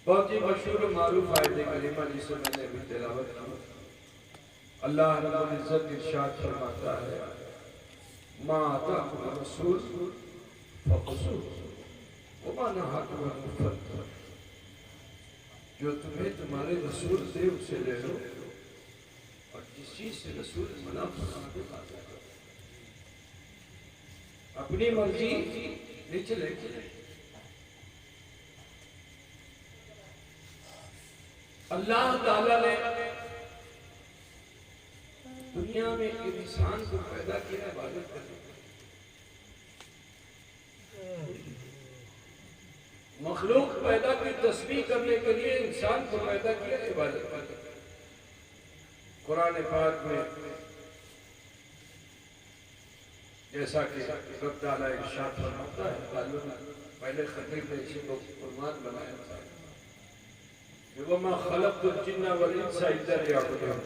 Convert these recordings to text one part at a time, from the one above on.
بہت ہی مشہور و معروف آیت کریمہ جسے میں نے ابھی تلاوت کی. اللہ رب العزت ارشاد فرماتا ہے ما آتاکم الرسول فخذوہ وما نہاکم عنہ فانتہوا. جو تمہیں تمہارے رسول دے اسے لے لو اور جس چیز سے رسول منع فرما دے بات کرو. اپنی مرضی نہیں چلے گی. اللہ تعالیٰ نے دنیا میں انسان کو پیدا کیا عبادت کرنے کے لیے. مخلوق پیدا کی تسبیح کرنے کے لیے انسان کو پیدا کیا عبادت کرنے کے لیے. قرآن پاک میں جیسا کہ رب تعالیٰ ارشاد فرماتا ہے پہلے خطیب نے اسی کو فرمان بنایا تھا وَمَا خَلَقْتُ الْجِنَّ وَالْإِنسَ إِلَّا لِيَعْبُدُونِ.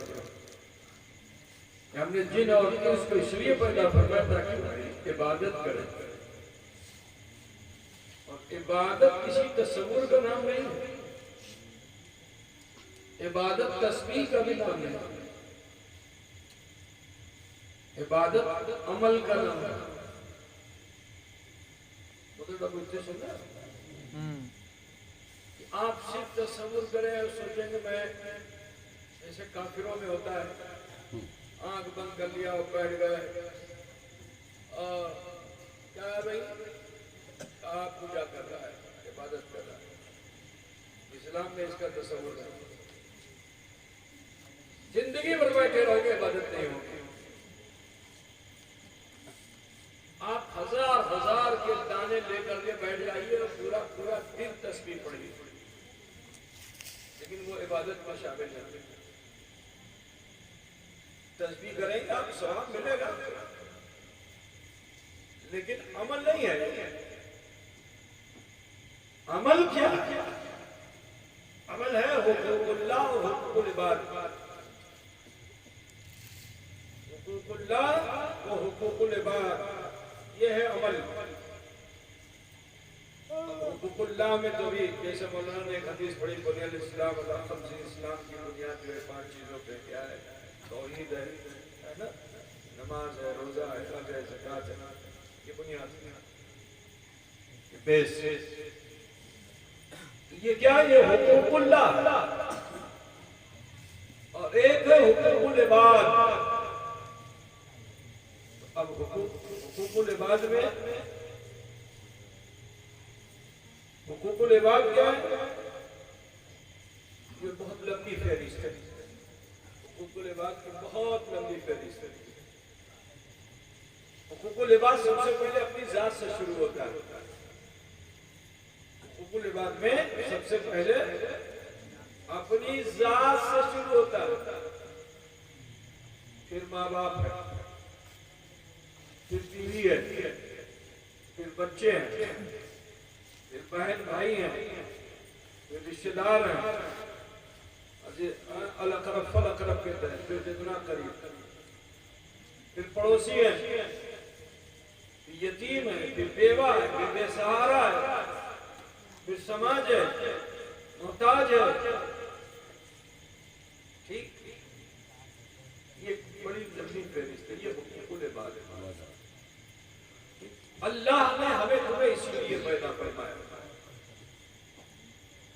ہم نے جن اور انس کو اس لیے پیدا فرمایا تاکہ عبادت کریں. اور عبادت کسی تصور کا نام نہیں ہے. عبادت تسبیح کا بھی نام نہیں ہے. عبادت عمل کا نام ہے. مطلب بچے سننا آپ صرف تصور کریں اور سوچیں کہ میں جیسے کافروں میں ہوتا ہے آنکھ بند کر لیا اور بیٹھ گئے اور کیا ہے بھائی آپ پوجا کر رہا ہے عبادت کر رہا ہے. اسلام میں اس کا تصور ہے. زندگی بھر بیٹھے رہو گے عبادت نہیں ہوگی. آپ ہزار کے دانے لے کر کے بیٹھ جائیے اور پورا پورا دن تسبیح پڑھیے لیکن وہ عبادت میں شامل ہے. تسبیح کریں گے آپ ثواب ملے گا لیکن عمل نہیں ہے. عمل کیا عمل ہے حقوق اللہ و حقوق العباد. حقوق اللہ و حقوق العباد یہ ہے عمل. حقوق اللہ میں تو بھی جیسے مولانا نے ایک حدیث پڑھی بنی الاسلام علی خمس. اسلام کی بنیاد جو ہے 5 چیزوں پہ کیا ہے؟ توحید ہے نا، نماز ہے، روزہ ہے، حج ہے، زکوٰۃ ہے. یہ بنیاد یہ بیس. یہ کیا ہے؟ یہ حقوق اللہ اور ایک ہے حقوق العباد. اب حقوق العباد میں حقوق العباد کیا ہے؟ یہ بہت لمبی فہرست ہے. حقوق العباد کی بہت لمبی فہرست ہے. حقوق العباد سب سے پہلے اپنی ذات سے شروع ہوتا ہے. حقوق العباد میں سب سے پہلے اپنی ذات سے شروع ہوتا ہے. پھر ماں باپ ہے، پھر بیوی ہے، پھر بچے ہیں، پھر بہن بھائی ہیں، پھر رشتے دار ہیں. الاقرب فالاقرب کہتے ہیں، پھر جتنا قریب، پھر پڑوسی ہیں، پھر یتیم ہے، پھر بیوہ ہے، پھر بے سہارا ہے، پھر سماج ہے، محتاج ہے. ٹھیک، یہ بڑی لمبی فہرست ہے. یہ حقوق العباد ہے. اللہ نے ہمیں تمہیں اس لیے پیدا فرمایا،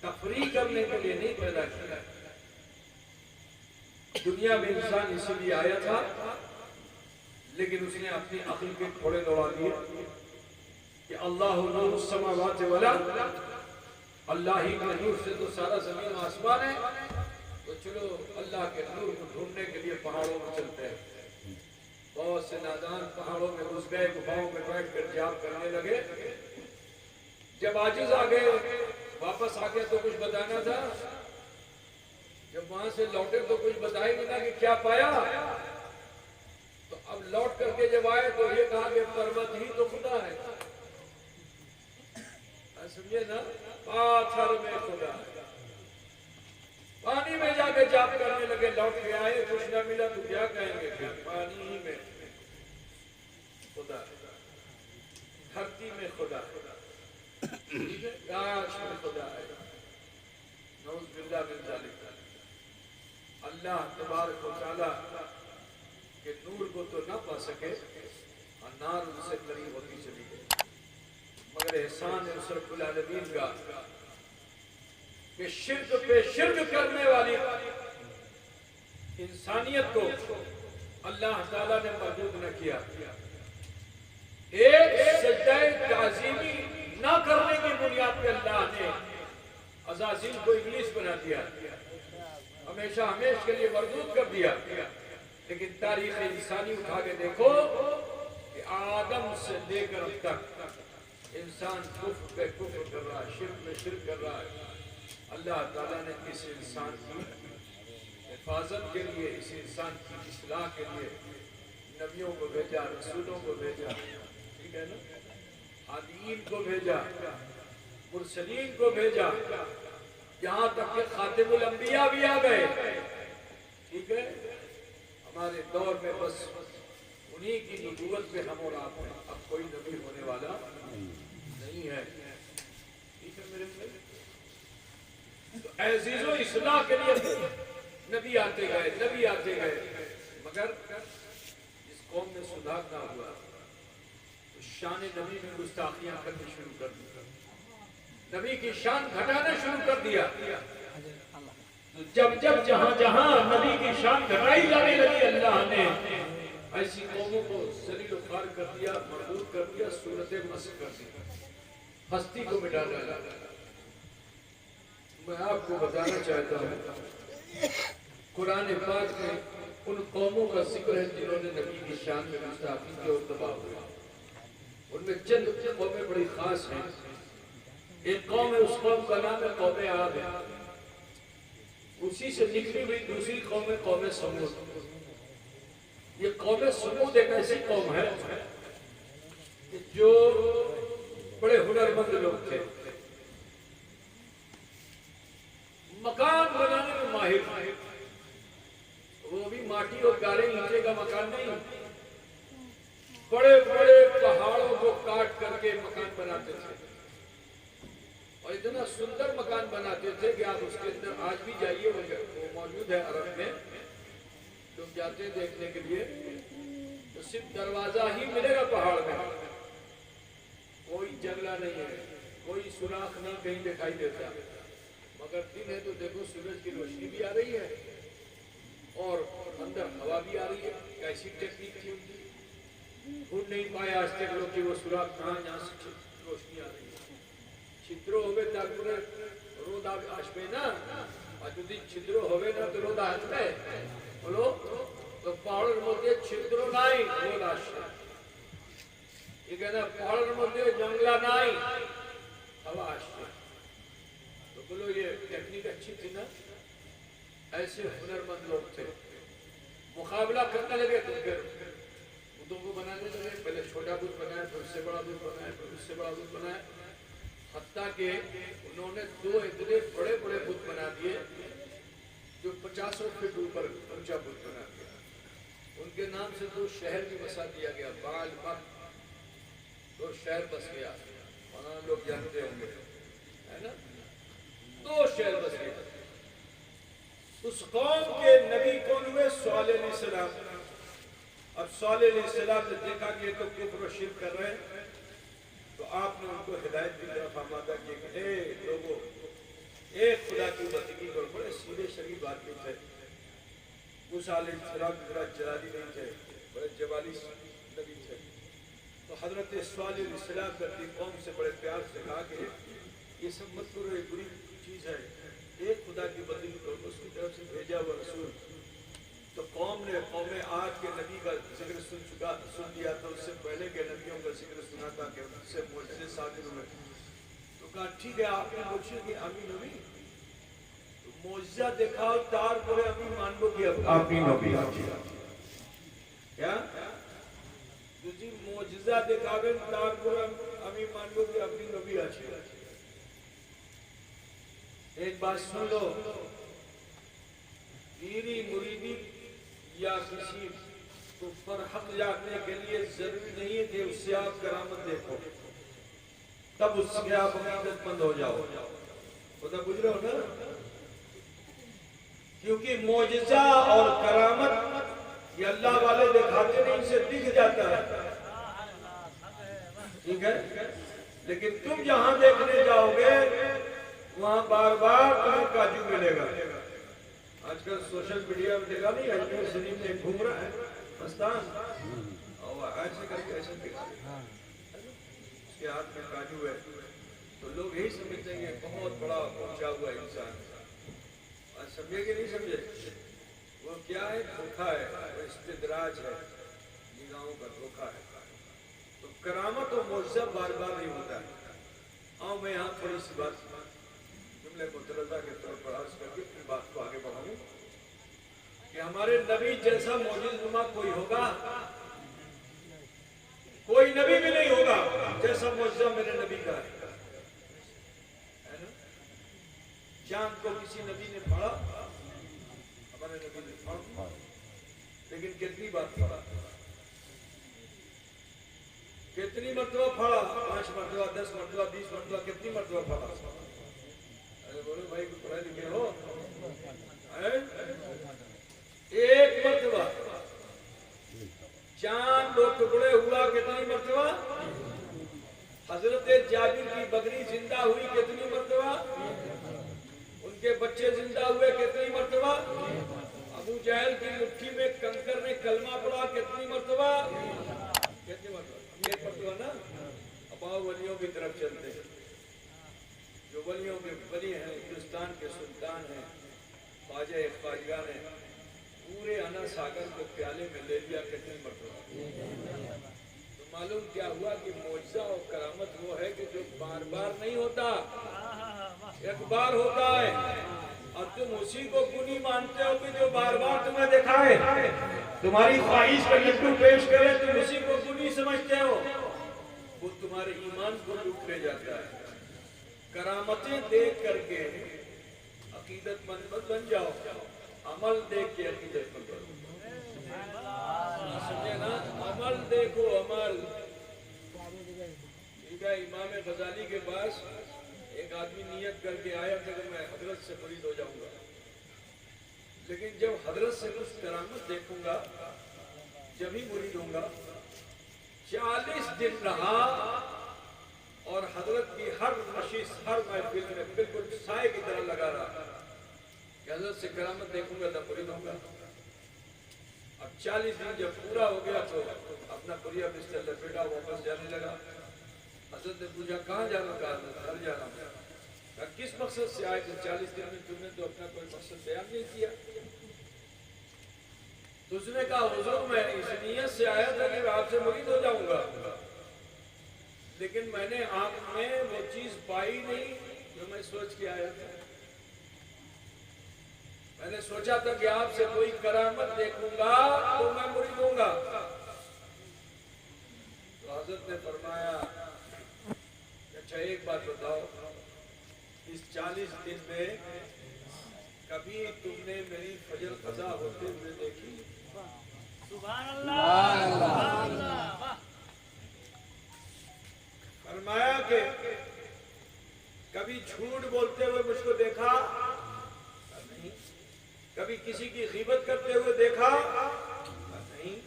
تفریح کرنے کے لیے نہیں پیدا کیا. دنیا میں انسان اسی لیے آیا تھا لیکن اس نے اپنی عقل کے گھوڑے دوڑا دیے کہ اللہ نور السماوات والارض، اللہ ہی کے نور سے تو سارا زمین و آسمان ہے. تو چلو اللہ کے نور کو ڈھونڈنے کے لیے پہاڑوں میں چلتے ہیں. بہت سے نادان پہاڑوں میں گھس گئے، گفاؤں میں بیٹھ کر جاب کرنے لگے. جب عاجز آ گئے واپس آ گئے تو کچھ بتانا تھا. جب وہاں سے لوٹے تو کچھ بتائے گی نا کہ کیا پایا. تو اب لوٹ کر کے جب آئے تو یہ کہا کہ پروت ہی تو خدا ہے. سمجھے نا، پاتھر میں خدا ہے. پانی میں جا کے جاب کرنے لگے، لوٹ کے آئے کچھ نہ ملا تو کیا کہیں گے؟ پھر پانی ہی میں خدا ہے، دھرتی میں خدا ہے، گاش میں خدا ہے، اللہ تبارک و تعالیٰ کے نور کو تو نہ پا سکے، نار ان سے قریب ہوتی چلی گئی، مگر احسان ہے اس رب العالمین کا کہ شرک پہ شرک کرنے والی انسانیت کو اللہ تعالیٰ نے مردود نہ کیا۔ ایک سجدہ تعظیمی نہ کرنے کی بنیاد پہ اللہ نے عزازیل کو ابلیس بنا دیا، ہمیشہ ہمیشہ کے لیے مردود کر دیا۔ لیکن تاریخ انسانی اٹھا کے دیکھو کہ آدم سے لے کر اب تک انسان کفر پہ کفر کر رہا ہے، شرک پہ شرک کر رہا ہے۔ اللہ تعالیٰ نے اس انسان کی حفاظت کے لیے، اس انسان کی اصلاح کے لیے نبیوں کو بھیجا، رسولوں کو بھیجا، ٹھیک ہے نا، عادیین کو بھیجا، مرسلین کو بھیجا، یہاں تک کہ خاتم الانبیاء بھی آ گئے، ٹھیک ہے۔ ہمارے دور میں بس انہی کی نبوت پہ ہم اور آپ ہیں، اب کوئی نبی ہونے والا نہیں ہے، ٹھیک ہے میرے بھائی۔ تو عزیزوں، اصلاح کے لیے نبی آتے گئے، نبی آتے گئے، مگر اس قوم میں سدھار نہ ہوا تو شان نبی میں گستاخیاں کرنی شروع کر دی، نبی کی شان گھٹانا شروع کر دیا۔ جب جب جہاں جہاں نبی کی شان گھٹائی جانے لگی، اللہ نے ایسی قوموں کو ذلیل و خوار کر دیا، مردود کر دیا، صورت مسخ کر دیا، ہستی کو مٹا ڈالا۔ میں آپ کو بتانا چاہتا ہوں، قرآن پاک میں ان قوموں کا ذکر ہے جنہوں نے نبی کی شان میں گستاخی کی اور تباہ ہوئے۔ ان میں چند قومیں بڑی خاص ہیں۔ ایک قوم ہے، اس قوم کا نام ہے قوم عاد ہے، اسی سے نکلی ہوئی دوسری قوم ہے قوم سمود۔ یہ قوم سمود ایک ایسی قوم ہے جو بڑے ہنرمند لوگ تھے، مکان بنانے میں ماہر، وہ بھی ماٹی اور گارے اینٹے کا مکان نہیں، بڑے بڑے پہاڑوں کو کاٹ کر کے مکان بناتے تھے، اور اتنا سندر مکان بناتے تھے کہ آپ اس کے اندر آج بھی جائیے، وہ موجود ہے عرب میں، تم جاتے دیکھنے کے لیے تو صرف دروازہ ہی ملے گا پہاڑ میں، کوئی جنگلہ نہیں ہے، کوئی سوراخ نہیں کہیں دکھائی دیتا، مگر دن ہے تو دیکھو سورج کی روشنی بھی آ رہی ہے اور اندر ہوا بھی آ رہی ہے۔ کیسی ٹیکنیک تھی ان کی، ڈھونڈ نہیں پائے آج تک لوگ کہ وہ سوراخ کہاں جہاں سے روشنی آ رہی ہے۔ چھدرو ہوئے تاکہ رود آشپے نا، اور جو چھدرو ہوئے نا تو رود آشپے بولو تو پہاڑ مدے چھدرو نائی رود آشپے، یہ کہنا پہاڑ مدے جنگلہ نائی ہوا آشپے۔ تو بولو یہ ٹیکنیک اچھی تھی نا، ایسے ہنرمند لوگ تھے۔ مقابلہ کرنے لگے تو پھر بتوں کو بنانے لگے، پہلے چھوٹا بت بنایا، پھر اس سے بڑا بت بنایا، پھر اس سے بڑا بت بنایا، حتیٰ کہ انہوں نے دو اتنے بڑے بڑے بت بنا دیے جو 50 فٹ اوپر اونچا بت بنا دیا۔ ان کے نام سے دو شہر بھی بسا دیا گیا، بال مک، دو شہر بس گیا، وہاں لوگ جانتے ہوں گے، ہے نا، دو شہر بس گئے۔ اس قوم کے نبی کون ہوئے؟ صالح علیہ السلام۔ اب صالح علیہ السلام نے دیکھا کہ یہ تو کفر و شرک کر رہے ہیں، تو آپ نے ان کو ہدایت کی طرف آمادہ کیا کہ اے لوگوں، ایک خدا کی بندگی کرو۔ بڑے سیدھے شریف آدمی تھے موسیٰ علیہ السلام، ذرا جلالی نہیں تھے، بڑے جوالی نبی تھے۔ تو حضرت صالح علیہ السلام نے اپنی قوم سے بڑے پیار سے کہا کہ یہ سب مت کرو، یہ بری چیز ہے، ایک خدا کی بندگی کرو۔ اس کی طرف سے بھیجا ہوا رسول، تو قوم نے قوم عاد کے نبی کا ذکر سن لیا تھا، اس سے پہلے کے نبیوں کا ذکر سنا تھا کہ ان سے معجزے صادر ہوئے، تو کہا ٹھیک ہے آپ نے پوچھے کہ امی نبی تو معجزہ دکھاؤ، تار پورے امی مان لو کہ آپ نبی کیا جی معجزہ دکھاوے تار پورے امی مان لو کہ اپنی نبی اچھی۔ ایک بات سن لو، پیری مریدی یا کسی کو پر حق جاننے کے لیے ضروری نہیں ہے کہ اس سے آپ کرامت دیکھو تب اس سے آپ عقیدت مند ہو جاؤ۔ خدا بجھ رہے ہو نا، کیونکہ معجزہ اور کرامت یہ اللہ والے دکھاتے نہیں، اسے دکھ جاتا ہے، ٹھیک ہے؟ لیکن تم جہاں دیکھنے جاؤ گے وہاں بار بار تمہیں کاجو ملے گا۔ آج کل سوشل میڈیا میں دیکھا نہیں، اجمیر شریف میں گھوم رہا ہے مستان، اور ایسے کر کے ایسے دکھا اس کے ہاتھ میں کاجو ہے، تو لوگ یہی سمجھتے ہیں کہ بہت بڑا پہنچا ہوا انسان ہے۔ آج سمجھے کہ نہیں سمجھے؟ وہ کیا ہے؟ دھوکا ہے، وہ استدراج ہے، نگاہوں کا دھوکا ہے۔ تو کرامت و معجزہ بار بار نہیں ہوتا ہے۔ آؤ میں یہاں تھوڑی سی بات جملے مترجمہ کے طور پر عرض کر کے اپنی بات کو آگے بڑھاؤں کہ ہمارے نبی جیسا معجز نما کوئی ہوگا؟ کوئی نبی بھی نہیں ہوگا جیسا معجزہ میرے نبی کا ہے۔ چاند کو کسی نبی نے پڑھا؟ ہمارے نبی نے پڑھا، لیکن کتنی بار پڑھا؟ کتنی مرتبہ پڑھا؟ 5 مرتبہ، 10 مرتبہ، 20 مرتبہ، کتنی مرتبہ پڑھا؟ ارے بولے بھائی کو پڑھے لکھے ہو؟ ایک مرتبہ۔ چاند دو ٹکڑے ہوا کتنی مرتبہ؟ حضرت جابر کی بکری زندہ ہوئی کتنی مرتبہ؟ ان کے بچے زندہ ہوئے کتنی مرتبہ؟ ابو جہل کی مٹھی میں کنکر نے کلمہ پڑھا کتنی مرتبہ؟ کتنی مرتبہ؟ ایک مرتبہ نا۔ اب آؤ ولیوں کی طرف چلتے ہیں، جو ولیوں کے ولی ہیں، ہندوستان کے سلطان ہیں، خواجہ خواجگان ہیں، پورے انا ساگر کو پیالے میں لے لیا کتنی مرتبہ؟ تو معلوم کیا ہوا کہ معجزہ اور کرامت وہ ہے کہ جو بار بار نہیں ہوتا، ایک بار ہوتا ہے، اور تم اسی کو گنی مانتے ہو کہ جو بار بار تمہیں دکھائے، تمہاری خواہش کا لڈو پیش کرے، تم اسی کو گنی سمجھتے ہو، وہ تمہارے ایمان کو لوٹ لے جاتا ہے۔ کرامتیں دیکھ کر کے عقیدت مند مت بن جاؤ، عمل دیکھ کے عقیدت مند بنو۔ سمجھے نا؟ عمل دیکھو، عمل۔ ٹھیک ہے؟ امام غزالی کے پاس ایک آدمی نیت کر کے آیا کہ میں حضرت سے مرید ہو جاؤں گا، لیکن جب حضرت سے کچھ کرامت دیکھوں گا جب ہی مرید ہوں گا۔ 40 دن رہا اور حضرت کی ہر نشست، ہر محفل میں بالکل سائے کی طرح لگا رہا کہ حضرت سے کرامت دیکھوں گا تب مرید ہوں گا۔ اب 40 دن جب پورا ہو گیا تو اپنا پوریا بستر لپیٹا واپس جانے لگا۔ حضرت نے پوچھا کہاں جانا؟ کہا گھر جانا۔ کہا کس مقصد سے آئے تھے؟ 40 دن میں تم نے تو اپنا کوئی مقصد بیان نہیں کیا۔ تو اس نے کہا حضور میں اس نیت سے آیا تھا کہ آپ سے مرید ہو جاؤں گا، لیکن میں نے آپ میں وہ چیز پائی نہیں جو میں سوچ کے آیا تھا۔ میں نے سوچا تھا کہ آپ سے کوئی کرامت دیکھوں گا تو میں مرید ہوں گا۔ تو حضرت نے فرمایا اچھا ایک بات بتاؤ، اس 40 دن میں کبھی تم نے میری فجر قضا ہوتے ہوئے دیکھی؟ سبحان اللہ۔ فرمایا کہ کبھی جھوٹ بولتے ہوئے مجھ کو دیکھا؟ نہیں۔ کبھی کسی کی غیبت کرتے ہوئے دیکھا؟ نہیں۔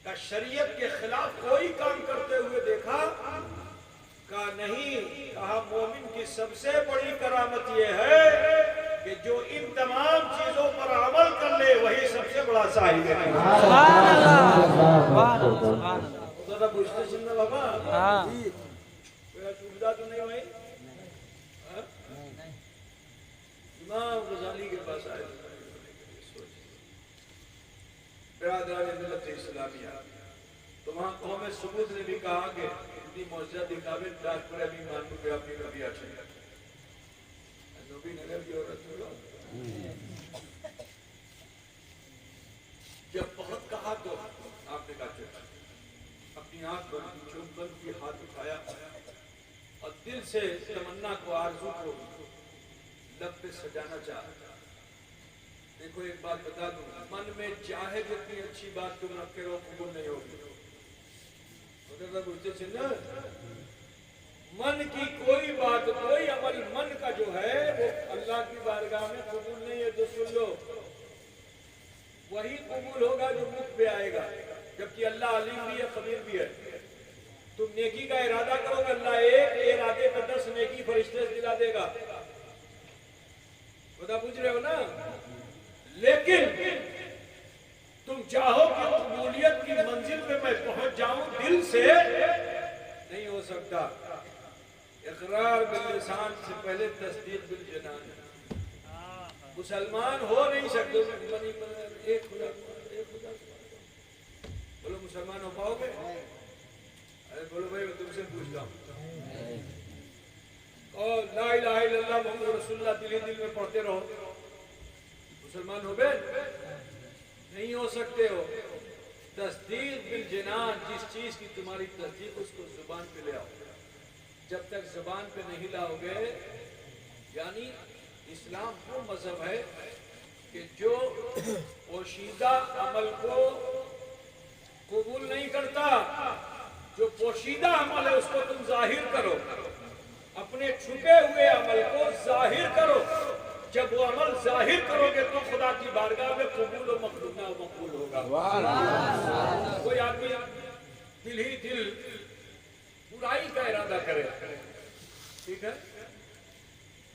کہ شریعت کے خلاف کوئی کام کرتے ہوئے دیکھا؟ کہا نہیں۔ کہا مومن کی سب سے بڑی کرامت یہ ہے کہ جو ان تمام چیزوں پر عمل کر لے وہی سب سے بڑا صاحب ہے۔ سبحان اللہ۔ سبحان اللہ۔ ذرا پوچھتے سننا بابا، کوئی سویدھا تو نہیں ہوئی؟ امام غزالی کے پاس آئے برادران ملت اسلامیہ، تو وہاں قوم سمود نے بھی کہا کہ اتنی معجزہ دکھاوے داخ پر ابھی مانو کہ اپنی نبی اچھے نبی نگر کی عورت ہوگا۔ جب بہت کہا تو آپ نے کہا چاہتا اپنی آنکھ بند، چوک بند کی، ہاتھ اٹھایا اور دل سے تمنا کو، آرزو کو لب پہ سجانا چاہتا۔ دیکھو ایک بات بتا دوں، من میں چاہے جتنی اچھی بات تم رکھے رہو قبول نہیں ہوگی۔ من کی کوئی بات، کوئی عمل من کا جو ہے وہ اللہ کی بارگاہ میں قبول نہیں ہے۔ جو اللہ علیم بھی ہے، خبیر بھی ہے. تم نیکی کا ارادہ کرو گے، اللہ ایک ارادے پہ 10 نیکی فرشتے سے دلا دے گا. بتا پوچھ رہے ہو نا. لیکن تم چاہو کہ قبولیت کی منزل پہ میں پہنچ جاؤں دل سے، نہیں ہو سکتا. اقرار باللسان سے پہلے تصدیق بالجنان. مسلمان ہو نہیں سکتے. ایک خدا بولو مسلمان ہو پاؤ گے؟ ارے بولو بھائی میں تم سے پوچھتا ہوں. اور لا الہ الا اللہ محمد رسول اللہ دل ہی دل میں پڑھتے رہو، مسلمان ہو گئے؟ نہیں ہو سکتے ہو. تصدیق بالجنان، جس چیز کی تمہاری تصدیق اس کو زبان پہ لے آؤ. جب تک زبان پہ نہیں لاؤ گے، یعنی اسلام وہ مذہب ہے کہ جو پوشیدہ عمل کو قبول نہیں کرتا. جو پوشیدہ عمل ہے اس کو تم ظاہر کرو، اپنے چھپے ہوئے عمل کو ظاہر کرو. جب وہ عمل ظاہر کرو گے تو خدا کی بارگاہ میں قبول و مقبول ہوگا. کوئی آدمی دل ہی دل برائی کا ارادہ کرے، ٹھیک ہے،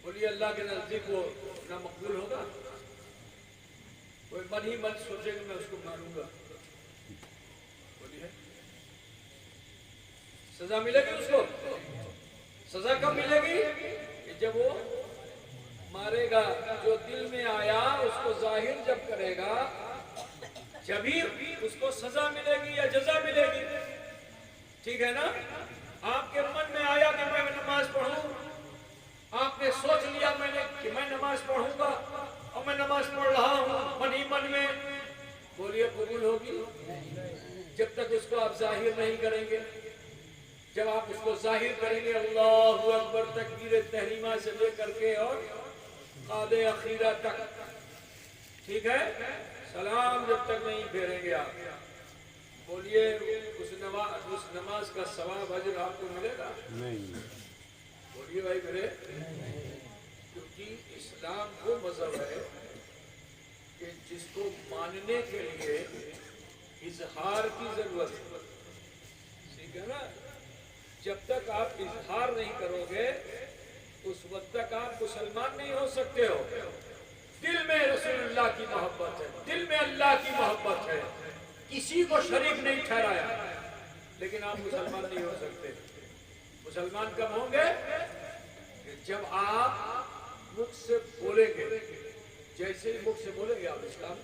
بولیے اللہ کے نزدیک وہ نہ مقبول ہوگا. کوئی من ہی من سوچے کہ میں اس کو مانوں گا، بولیے سزا ملے گی اس کو. سزا کب ملے گی؟ کہ جب وہ مارے گا. جو دل میں آیا اس کو ظاہر جب کرے گا، جبھی اس کو سزا ملے گی یا جزا ملے گی. ٹھیک ہے نا. آپ کے من میں آیا کہ میں نماز پڑھوں، آپ نے سوچ لیا میں نے کہ میں نماز پڑھوں گا، اور میں نماز پڑھ رہا ہوں من ہی من میں، بولیے قبول ہوگی؟ جب تک اس کو آپ ظاہر نہیں کریں گے. جب آپ اس کو ظاہر کریں گے، اللہ اکبر تکبیر تحریمہ سے لے کر کے اور قاد اخیرہ تک، ٹھیک ہے، سلام جب تک نہیں پھیریں گے آپ، بولیے اس نماز کا ثواب اجر آپ کو ملے گا؟ نہیں. بولیے بھائی میرے. کیونکہ اسلام وہ مذہب ہے کہ جس کو ماننے کے لیے اظہار کی ضرورت ہے. ٹھیک ہے نا. جب تک آپ اظہار نہیں کرو گے اس وقت تک آپ مسلمان نہیں ہو سکتے ہو. دل میں رسول اللہ کی محبت ہے، دل میں اللہ کی محبت ہے، کسی کو شریک نہیں ٹھہرایا، لیکن آپ مسلمان نہیں ہو سکتے. مسلمان کب ہوں گے؟ کہ جب آپ مکھ سے بولیں گے، جیسے ہی مکھ سے بولیں گے آپ اسلام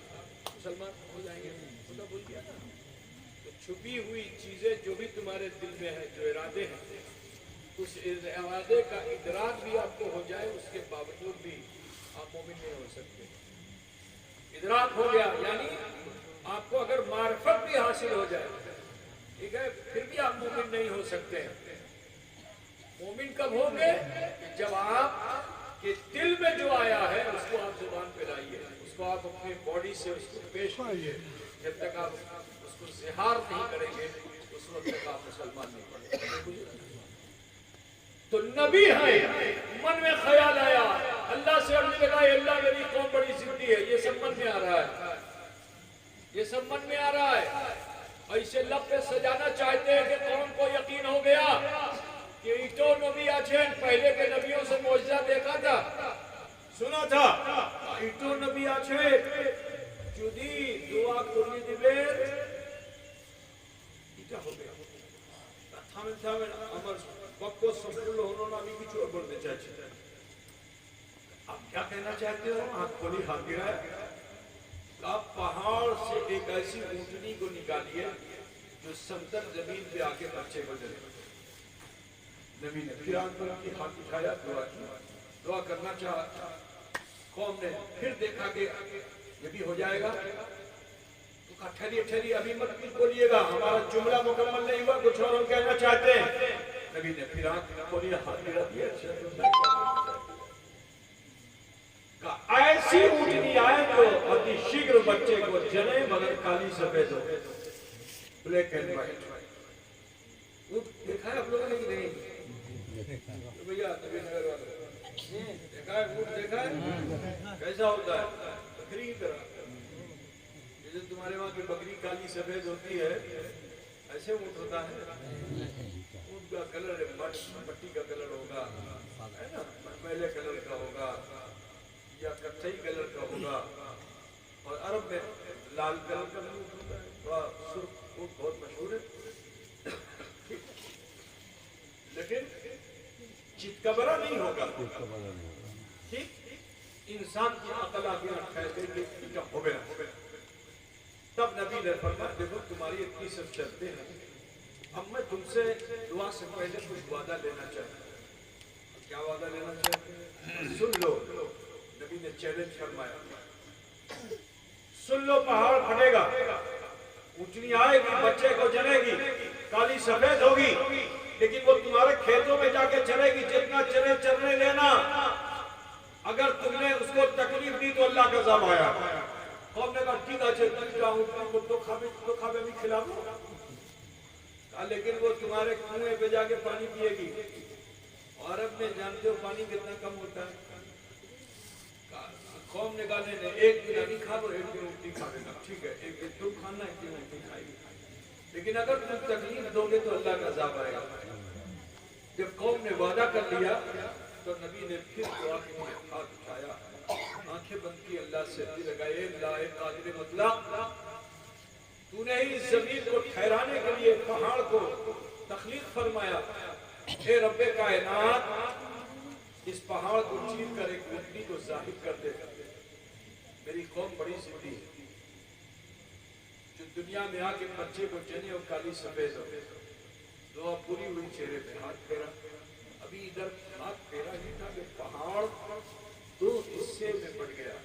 مسلمان ہو جائیں گے. خدا بول دیا نا. تو چھپی ہوئی چیزیں جو بھی تمہارے دل میں ہے، جو ارادے ہیں، اس ارادے کا ادراک بھی آپ کو ہو جائے، اس کے باوجود بھی آپ مومن نہیں ہو سکتے. ادراک ہو گیا یعنی آپ کو اگر معرفت بھی حاصل ہو جائے، ٹھیک ہے، پھر بھی آپ مومن نہیں ہو سکتے. مومن کب ہوں گے؟ جب آپ کے دل میں جو آیا ہے اس کو آپ زبان پہ لائیے، اس کو آپ اپنی باڈی سے اس کو پیش کیجیے. جب تک آپ اس کو اظہار نہیں کریں گے اس وقت تک آپ مسلمان نہیں بنیں گے. تو نبی ہے، من میں خیال آیا، اللہ سے عرض لگائی، اللہ میری قوم بڑی ضدی ہے، یہ سب من میں آ رہا ہے، یہ سب من میں آ رہا ہے. ایسے لب پہ سجانا چاہتے ہیں کہ قوم کو یقین ہو گیا کہ ایٹو نبی آچھیں پہلے کے نبیوں سے معجزہ دیکھا تھا، سنا تھا. ایٹو نبی آچھیں جدی دعا کری دیبیر ایٹا ہو گیا. تھامن امر وقت سفل ہونا بھی کچھ اور بڑھنے چاہتے ہیں. آپ کیا کہنا چاہتے ہو؟ آپ کھولی ہاتھ گرا ہے. آپ پہاڑ سے ایک ایسی اونٹنی کو نکالیے جو سمتل زمین پہ آ کے بچے بدلے. نبی نے پھر آن پر کی ہاتھ اٹھایا، دعا کی، دعا کرنا چاہا. قوم نے پھر دیکھا کہ یہ بھی ہو جائے گا، تو کہا ٹھہریے ابھی مت بولیے گا، ہمارا جملہ مکمل نہیں ہوا، کچھ اور ہم کہنا چاہتے ہیں. نبی نے پھر آنکھ کھولی، ہاتھ گرا دیا، کہا ایسی اونٹنی آئے جو اتی شیگر بچے کو جنے مگر کالی سفید ہو، بلیک اینڈ وائٹ. دیکھا ہے آپ لوگوں نے کہ نہیں؟ بھیا نبی نگر والا دیکھا ہے؟ اونٹ دیکھا ہے کیسا ہوتا ہے؟ بکری کی طرح. جیسے تمہارے وہاں کی بکری کالی سفید ہوتی ہے ایسے اونٹ ہوتا ہے؟ اونٹ کا کلر مٹی کا کلر ہوگا ہے نا، میلے کلر کا ہوگا یا کتھئی کلر کا ہوگا، اور عرب میں لال کلر کا اونٹ ہوتا ہے، بڑا سرخ اونٹ بہت مشہور ہے، لیکن چتکبرا نہیں ہوگا، ٹھیک؟ انسان کی عقل آگے رکھا ہے کہ ہو گیا۔ تب نبی نے فرمایا دیکھو تمہاری اتنی سب چلتے ہیں، اب میں تم سے دعا سے پہلے کچھ وعدہ لینا چاہتا ہوں۔ کیا وعدہ لینا چاہتے ہیں؟ سن لو، نبی نے چیلنج فرمایا، سن لو پہاڑ پھٹے گا، اونٹنی آئے گی، بچے کو جنے گی، کالی سفید ہوگی، لیکن وہ تمہارے کھیتوں میں جا کے چلے گی، جتنا چلے چلنے دینا، اگر تم نے اس کو تکلیف دی تو اللہ کا عذاب آیا۔ قوم نے کہا ٹھیک ہے تو کھابے بھی کھلا دو، لیکن وہ تمہارے کنویں پہ جا کے پانی پیے گی، عرب میں جانتے ہو پانی کتنا کم ہوتا ہے۔ قوم نے کہا نہیں ایک دن ابھی کھا دو، ایک دن اونٹنی کھاوے گا، ٹھیک ہے ایک دن تم کھانا، ایک دن اونٹنی کھائے گی، لیکن اگر تم تکلیف دو گے تو اللہ کا عذاب آئے گا۔ جب قوم نے وعدہ کر لیا تو نبی نے پھر دعا کے لیے ہاتھ اٹھایا، آنکھیں بند کی، اللہ سے دل لگائے، اللہ قادر مطلق، تو نے ہی زمین کو ٹھہرانے کے لیے پہاڑ کو تخلیق فرمایا، اے رب کائنات اس پہاڑ کو چیر کر ایک اونٹنی کو ظاہر کر دے۔ میری قوم بڑی ضدی ہے، جو دنیا میں آ کے بچے کو جنے اور کالی سفید ہو، دعا پوری ہوئی، چہرے پہ ہاتھ پھیرا، ابھی ادھر ہاتھ پھیرا ہی تھا کہ پہاڑ دو حصے میں بٹ گیا،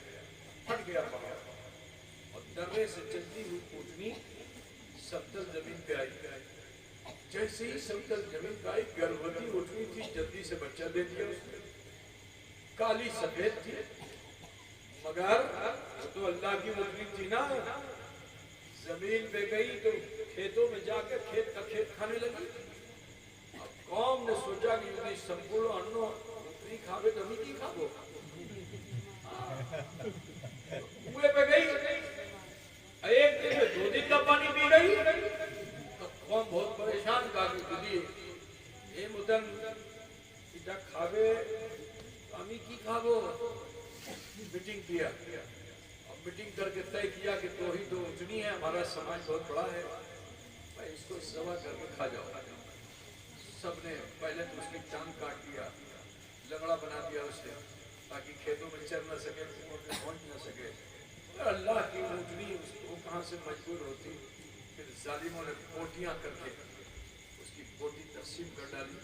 پھٹ گیا پہاڑ، اور درے سے چلتی ہوئی اونٹنی سبتل زمین پہ آئی۔ جیسے ہی سبتل زمین پہ آئی، گربوتی اونٹنی تھی، جلدی سے بچہ دے دیا اس نے، کالی سفید تھی، مگر وہ تو اللہ کی اونٹنی تھی نا، زمین پہ گئی تو کھیتوں میں جا کے کھیت کا کھیت کھانے لگی۔ اب قوم نے سوچا کہ یعنی سمپورن انو اونٹنی کھاوے تو ہمیں کی کھاو، کنویں پہ گئی، ایک دن میں 2 دن کا پانی پی گئی، تو قوم بہت پریشان، کہا کہ دلی اے مدن اٹھا کھاوے تو ہمیں کی کھاو، میٹنگ کیا، اب میٹنگ کر کے طے کیا کہ تو ہی تو اونٹنی ہے، ہمارا سماج بہت بڑا ہے، بھائی اس کو سوا کر کے کھا جاؤ۔ سب نے پہلے تو اس کی ٹانگ کاٹ دیا، لنگڑا بنا دیا اسے، تاکہ کھیتوں میں چل نہ سکے، پہنچ نہ سکے۔ اور اللہ کی اونٹنی اس کو کہاں سے مجبور ہوتی، پھر ظالموں نے بوٹیاں کر کے اس کی بوٹی تقسیم کر ڈالی۔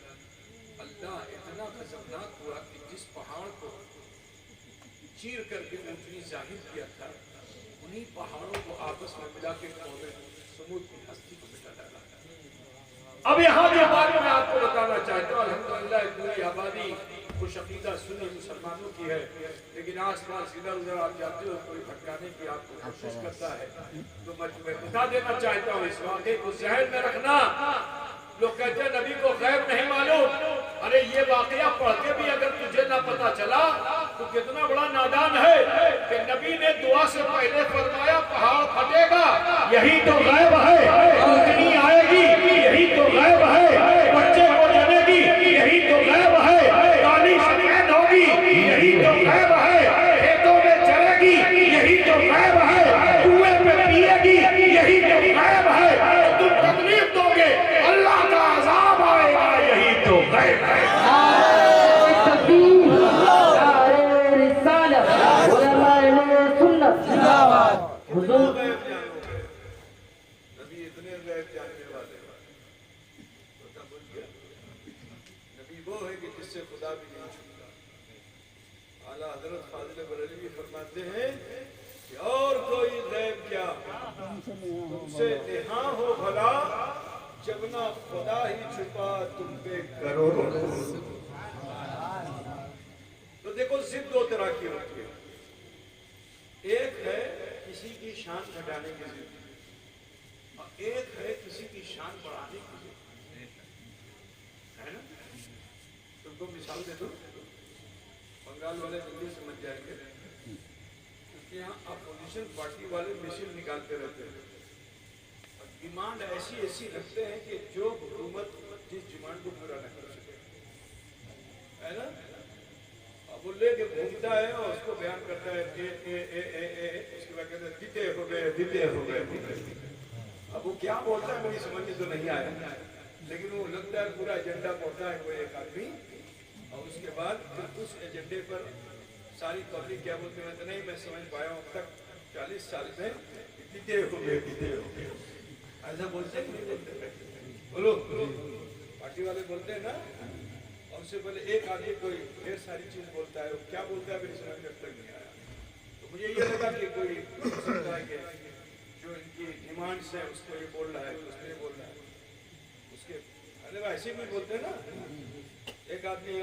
اللہ اتنا خطرناک ہوا کہ جس پہاڑ کو چیر کر کے اونٹنی ظاہر کیا تھا، انہی پہاڑوں کو آپس میں ملا کے قوم سمود کی ہستی کو مٹا ڈالا۔ اب یہاں جو بات میں آپ کو بتانا چاہتا ہوں، الحمدللہ ایک پوری آبادی خوش عقیدہ سنی مسلمانوں کی ہے، لیکن آس پاس ادھر ادھر آپ جاتے ہو کوئی بھٹکانے کی آپ کو کوشش کرتا ہے، تو میں تمہیں بتا دینا چاہتا ہوں اس واقعے کو ذہن میں رکھنا۔ لوگ کہتے ہیں نبی کو غیب نہیں معلوم، ارے یہ واقعہ پڑھ کے بھی اگر تجھے نہ پتا چلا تو کتنا بڑا نادان ہے کہ نبی نے دعا سے پہلے فرمایا پہاڑ پھٹے گا، یہی تو غیب ہے، اونٹنی آئے گی، یہی تو غیب ہے، بچے کو جنے گی، یہی تو غیب ہے، کالی سفید ہوگی، یہی تو غیب ہے، کھیتوں میں چلے گی، یہی تو غیب ہے، کنویں پہ پیے گی، یہی تو غیب ہے، تم تکلیف دو گے اللہ کا عذاب آئے گا، یہی تو غیب ہے۔ نبی اتنے غیب جاننے والے، پتہ بول گیا نبی وہ ہے کہ جس سے خدا بھی نہیں چھپتا۔ اعلیٰ حضرت فاضل بریلوی فرماتے ہیں کہ اور کوئی غیب کیا تم سے نہاں ہو بھلا، جب نہ خدا ہی چھپا تم پہ کروڑوں۔ تو دیکھو ضد 2 طرح کی ہوتی ہے، ایک ہے کسی کی شان گھٹانے کی ضد، اور ایک ہے کسی کی شان بڑھانے کی ضد، ہے نا؟ تم کو مثال دے دو، بنگال والے جلدی سمجھ جائیں گے، کیونکہ یہاں اپوزیشن پارٹی والے مثال نکالتے رہتے ہیں، اور ڈیمانڈ ایسی رکھتے ہیں کہ جو حکومت جس ڈیمانڈ کو پورا نہ کر سکے، ہے نا؟ اب وہ لے کے گھومتا ہے اور اس کو بیان کرتا ہے اس کے بعد کہتے ہیں دیتے ہو گئے۔ اب وہ کیا بولتا ہے میری سمجھ میں تو نہیں آیا، لیکن وہ لگتا ہے پورا ایجنڈا بولتا ہے کوئی ایک آدمی، اور اس کے بعد اس ایجنڈے پر ساری پبلک کیا بولتے ہیں؟ نہیں میں سمجھ پایا ہوں اب تک 40 سال میں دیتے ہو گئے۔ ایسا بولتے ہیں نہیں بولتے؟ بولو پارٹی والے بولتے ہیں نا، اور اس سے پہلے ایک آدمی کوئی ڈھیر ساری چیز بولتا ہے، وہ کیا بولتا ہے میری سمجھ میں اب تک نہیں آیا۔ تو مجھے یہ لگا کہ کوئی سمجھتا ہے کہ جو ان کی ڈیمانڈس ہیں اس کو یہ بول رہا ہے، اس میں بول رہا ہے، اس کے ارے ایسے بھی بولتے ہیں نا، ایک آدمی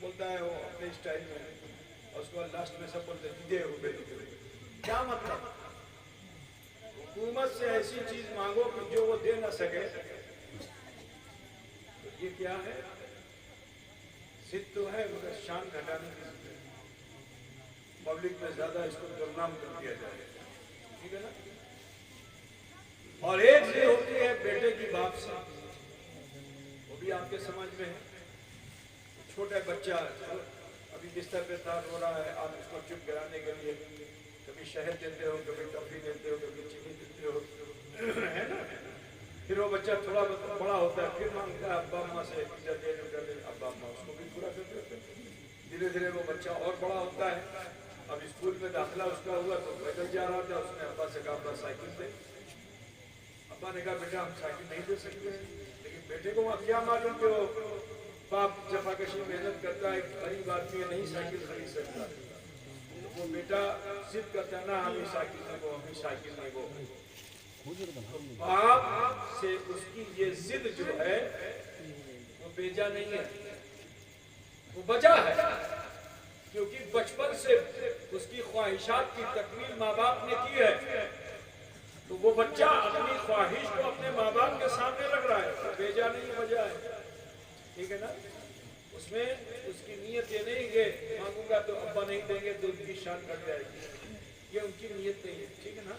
بولتا ہے وہ اپنے اسٹائل میں، اور اس کے بعد لاسٹ میں سب بولتے ہیں دیتے ہو گئے۔ کیا مطلب؟ حکومت سے ایسی چیز مانگو کہ جو وہ دے نہ سکے، تو یہ کیا ہے؟ ضد تو ہے مگر شان گھٹانے کی ضد ہے۔ پبلک میں زیادہ اس کو بدنام کر دیا جائے، ٹھیک ہے نا؟ اور ایک ضد ہوتی ہے بیٹے کی باپ سے، وہ بھی آپ کے سمجھ میں ہے۔ چھوٹا بچہ ابھی بستر پہ تھا، رو رہا ہے، آپ اس کو چپ کرانے کے لیے کبھی شہد دیتے ہو، کبھی ٹافی دیتے ہو، کبھی چینی دیتے ہو، ہے نا؟ پھر وہ بچہ تھوڑا بڑا ہوتا ہے، پھر مانگتا ہے ابا اماں سے ادھر دے ادھر دے، ابا اماں اس کو بھی پورا کر دیتے ہیں۔ دھیرے دھیرے وہ بچہ اور بڑا ہوتا ہے، اب اسکول میں داخلہ اس کا ہوا تو پیدل جا رہا تھا، اس نے ابا سے کہا ابا سائیکل دے۔ ابا نے کہا بیٹا ہم سائیکل نہیں دے سکتے ہیں، لیکن بیٹے کو وہاں کیا معلوم کہ وہ باپ جفاکشی محنت کرتا ہے، غریب آدمی ہے، نہیں سائیکل خرید سکتا۔ تو وہ بیٹا ضد کرتا ہے نا ہمیں سائیکل نہیں وہ، ہمیں سائیکل نہیں وہ۔ باپ سے اس کی یہ ضد جو ہے وہ بیجا نہیں ہے، وہ وجہ ہے، کیونکہ بچپن سے اس کی خواہشات کی تکمیل ماں باپ نے کی ہے، تو وہ بچہ اپنی خواہش کو اپنے ماں باپ کے سامنے رکھ رہا ہے، بیجا نہیں وجہ ہے، ٹھیک ہے نا؟ اس میں اس کی نیت یہ نہیں کہ مانگوں گا تو ابا نہیں دیں گے تو ان کی شان کٹ جائے گی، یہ ان کی نیت نہیں ہے، ٹھیک ہے نا؟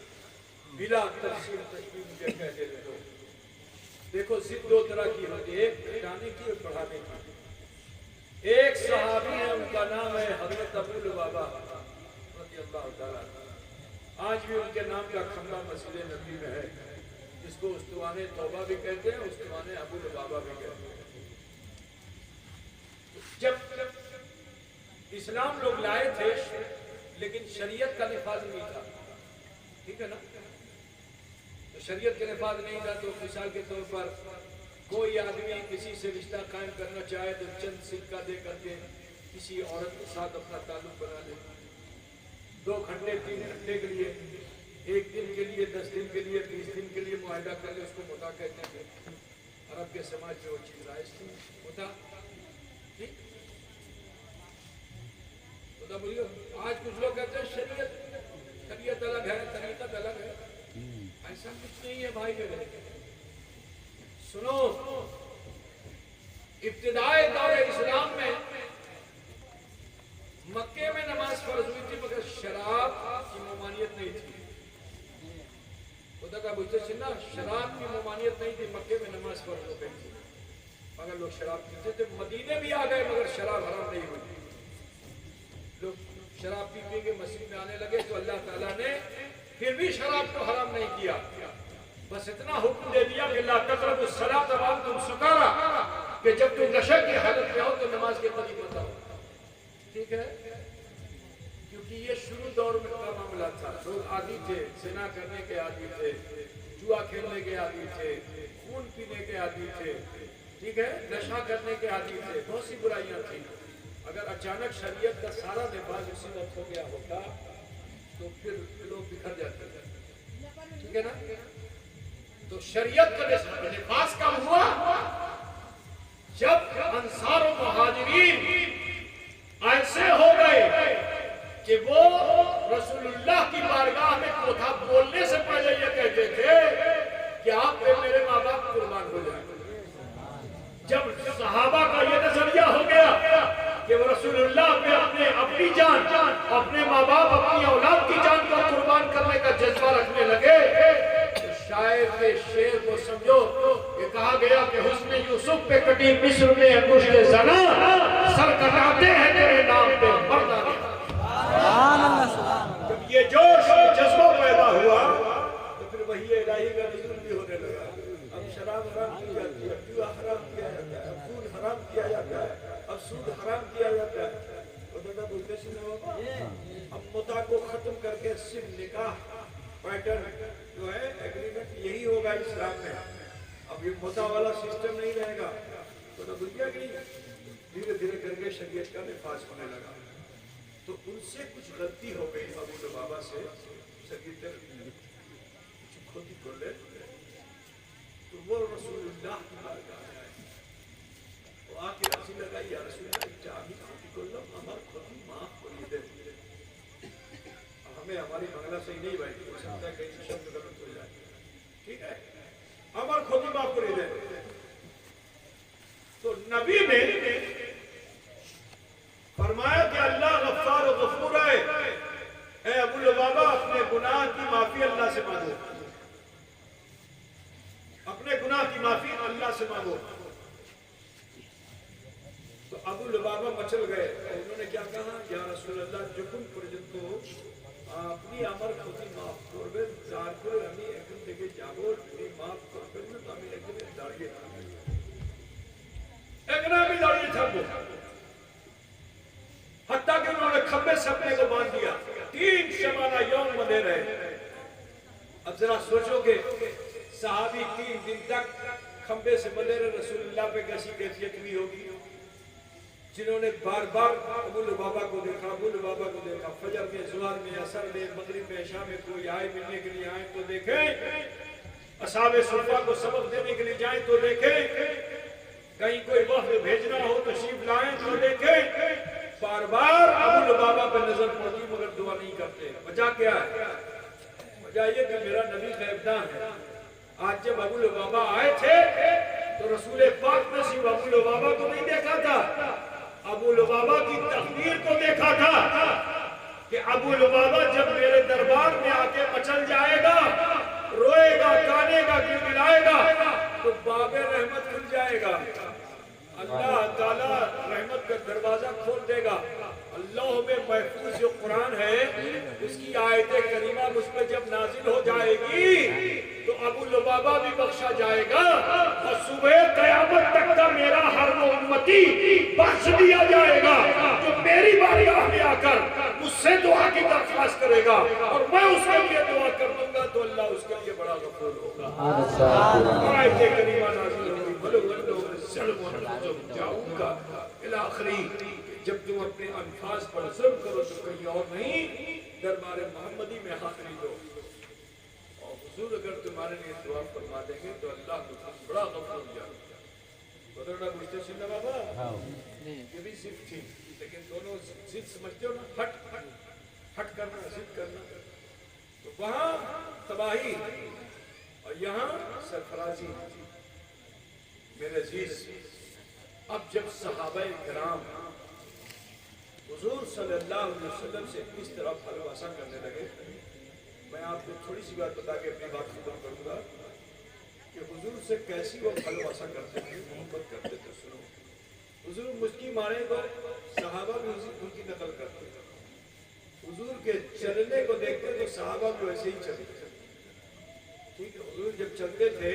بلا تفصیل تشبیہ مجھے کہہ دے دو۔ دیکھو ضد دو طرح کی ہوتی ہے، ایک گھٹانے کی اور بڑھانے کی۔ ایک صحابی ہے، ان کا نام ہے حضرت ابو لبابہ رضی اللہ تعالیٰ، آج بھی ان کے نام کا کھمبا مسجد نبی میں ہے، جس کو استوانِ توبہ بھی کہتے ہیں، استوانِ ابو لبابہ بھی کہتے ہیں۔ جب اسلام لوگ لائے تھے لیکن شریعت کا نفاذ نہیں تھا، ٹھیک ہے نا؟ تو شریعت کا نفاذ نہیں تھا تو مثال کے طور پر کوئی آدمی کسی سے رشتہ قائم کرنا چاہے تو چند سکہ دے کر کے کسی عورت کے ساتھ اپنا تعلق بنا لے، 2 گھنٹے 3 گھنٹے کے لیے، 1 دن کے لیے، 10 دن کے لیے، 20 دن کے لیے معاہدہ کر لے، اس کو متع کہتے ہیں۔ عرب کے سماج میں وہ چیز رائج تھی، متع، ٹھیک؟ بولیے آج کچھ لوگ کہتے ہیں شریعت الگ ہے، طریقت الگ ہے، ایسا کچھ نہیں ہے بھائی میرے۔ سنو، ابتدائے دور اسلام میں مکے میں نماز فرض ہوئی تھی مگر شراب کی ممانعت نہیں تھی، خدا کا بچہ سننا، شراب کی ممانعت نہیں تھی، مکے میں نماز فرض ہو گئی تھی مگر لوگ شراب پیتے تھے۔ مدینے بھی آ گئے مگر شراب حرام نہیں ہوئی، لوگ شراب پی کے مسجد میں آنے لگے تو اللہ تعالیٰ نے پھر بھی شراب کو حرام نہیں کیا، بس اتنا حکم دے دیا کہ لا تقربوا الصلاۃ وانتم سکارى، کہ جب تم نشے کی حالت میں ہو تو نماز کے قریب مت آؤ، ٹھیک ہے؟ کیونکہ یہ شروع دور میں کا معاملہ تھا، لوگ عادی تھے، زنا کرنے کے عادی تھے، جوا کھیلنے کے عادی تھے، خون پینے کے عادی تھے، ٹھیک ہے، نشہ کرنے کے عادی تھے، بہت سی برائیاں تھیں۔ اگر اچانک شریعت کا سارا نفاذ اسی وقت ہو گیا ہوتا تو پھر لوگ بکھر جاتے تھے، ٹھیک ہے نا؟ تو شریعت کا نفاذ کب ہوا؟ جب انصار و مہاجرین ایسے ہو گئے کہ وہ رسول اللہ کی بارگاہ میں کوتھا بولنے سے پہلے یہ کہتے تھے کہ آپ پہ میرے ماں باپ قربان ہو جائیں۔ جب صحابہ کا یہ نظریہ ہو گیا کہ وہ رسول اللہ پہ اپنی جان، اپنے ماں باپ، اپنی اولاد کی جان کو قربان کرنے کا جذبہ رکھنے لگے تو شاعر کے شعر کو سمجھو کہ کہا گیا کہ حسن یوسف پہ کٹی مصر میں انگشت زنا، سر کٹاتے ہیں تیرے نام پہ مردانہ۔ جب یہ جوش جذبہ پیدا ہوا تو پھر وہی الہی کا نزول بھی ہونے لگا۔ اب شراب حرام کی جاتی ہے، اب جوا حرام کیا جاتا ہے، اب خون حرام کیا جاتا ہے، اب سود حرام کیا جاتا ہے۔ تو دادا بولتے سنے بابا، اب متع کو ختم کر کے صرف نکاح پیٹرن جو ہے ایگریمنٹ یہی ہوگا اسلام میں۔ اب یہ متع والا سسٹم نہیں رہے گا۔ تو نہ بلکہ کہ دھیرے دھیرے کر کے شریعت کا نفاذ ہونے لگا۔ تو ان سے کچھ غلطی ہو گئی ابو لبابہ سے، شریعت کچھ خود ہی کر لے تو وہ رسول اللہ کی بارگاہ میں آئے، وہ آ کے رسی لگائی، یا رسول اللہ چاہی خود کر لو، ہمار خود ہی معاف کریے دے۔ ہمیں ہماری بنگلہ صحیح نہیں بھائی، ہو سکتا ہے کہیں شبد غلط ہو جائے، ٹھیک ہے، ہمار خود ہی معاف کریے دے۔ تو نبی نے فرمایا کہ اللہ غفار و غفور ہے، اے ابو لبابہ اپنے گناہ کی معافی اللہ سے مانگو، اپنے گناہ کی معافی اللہ سے مانگو۔ تو ابو لبابہ مچل گئے، انہوں نے کیا کہا، یا رسول اللہ جکن پرجنتو اپنی عمر خودی معاف کربے، دار کرے ہمیں ایکن دیکھے جاگو اپنی معاف کربے میں تو ہمیں ایکن داڑیے ایکنا بھی داڑیے چھاپو۔ حتیٰ کہ انہوں نے کھمبے سے اپنے کو باندھ دیا، 3 شبانہ یوم بندے رہے۔ اب ذرا سوچو کہ صحابی 3 دن تک کھمبے سے بندے رہے، رسول اللہ پہ کیسی کیفیت ہوئی ہوگی، جنہوں نے بار بار ابو لبابہ کو دیکھا، ابو لبابہ کو دیکھا، فجر میں، ظہر میں، عصر میں، مغرب میں، عشاء میں کوئی آئے ملنے کے لیے آئیں تو دیکھیں، اصحاب صفہ کو سبق دینے کے لیے جائیں تو دیکھیں، کہیں کوئی وفد بھیجنا ہو تشریف لائیں تو دیکھیں، بار بار ابو لبابہ پہ نظر پڑتی مگر دعا نہیں کرتے۔ وجہ کیا ہے؟ وجہ یہ کہ میرا نبی غیبداں ہے۔ آج جب ابو لبابہ آئے تھے تو رسول پاک نے صرف ابو لبابہ کو نہیں دیکھا تھا، ابو لبابہ کی تقدیر کو دیکھا تھا کہ ابو لبابہ جب میرے دربار میں آ کے مچل جائے گا، روئے گا، کانے گا، گلگلائے گا تو باب رحمت کھل جائے گا، اللہ تعالیٰ رحمت کا دروازہ کھول دے گا۔ اللہ میں محفوظ جو قرآن ہے اس کی آیت کریمہ مجھ پہ جب نازل ہو جائے گی تو ابو لبابہ بھی بخشا جائے گا، اور صبح قیامت تک کا میرا ہر وہ امتی بخش دیا جائے گا جو میری بارگاہ میں آ کر مجھ سے دعا کی درخواست کرے گا، اور میں اس کے لیے دعا کر دوں گا تو اللہ اس کے لیے بڑا غفور ہوگا۔ آیت کریمہ نازل ہوگی، جاؤں گا الاخری، جب تم اپنے الفاظ پر ظلم کرو تو کہیں اور نہیں، دربار محمدی میں حاضری دو، اور حضور اگر تمہارے لیے دعا فرما دیں گے تو اللہ تم بڑا غفور جائے گا۔ بدرنا پوچھتے سننا بابا، یہ بھی ضد تھی، لیکن دونوں ضد سمجھتے ہو نا، ہٹ کرنا، ضد کرنا، تو وہاں تباہی اور یہاں سرفرازی۔ میرے عزیز، اب جب صحابہ کرام حضور صلی اللہ علیہ وسلم سے اس طرح بھروسہ کرنے لگے، میں آپ کو تھوڑی سی بات بتا کے اپنی بات ختم کروں گا کہ حضور سے کیسی وہ بھروسہ کرتے تھے، محبت کرتے تھے۔ سنو، حضور مسکی مارے تو صحابہ بھی ان کی نقل کرتے تھے، حضور کے چلنے کو دیکھتے تو صحابہ بھی ویسے ہی چلتے، ٹھیک ہے۔ حضور جب چلتے تھے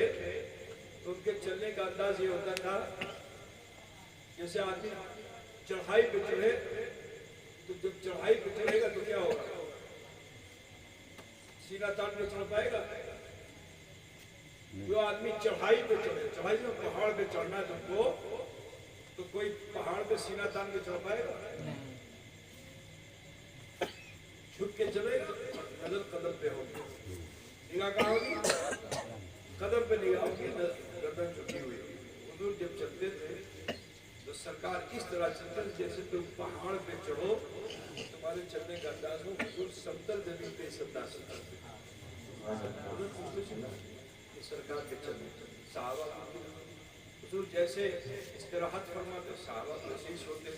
تو ان کے چلنے کا انداز یہ ہوتا تھا جیسے آدمی چڑھائی پہ چڑھے، تو جب چڑھائی پہ چڑھے گا تو کیا ہوگا، سینہ تان پہ چڑھ پائے گا؟ جو آدمی چڑھائی پہ چڑھے، چڑھائی میں پہاڑ پہ چڑھنا ہے تم کو، تو کوئی پہاڑ پہ سینہ تان پہ چڑھ پائے گا؟ جھک کے چلے گا، نظر قدر پہ ہوگی، نگاہ کہاں ہوگی؟ قدر پہ نگاہ ہوگی، گردن جھکی ہوئی۔ حضور جب چلتے تھے تو سرکار اس طرح چلتے جیسے تم پہاڑ پہ چڑھو، تمہارے چلنے کا انداز ہو، حضور سمتل زمین پہ اس انداز سے چلتے سرکار کے چلنے، صحابہ حضور جیسے استراحت فرماتے صحابہ ویسے ہی سوتے،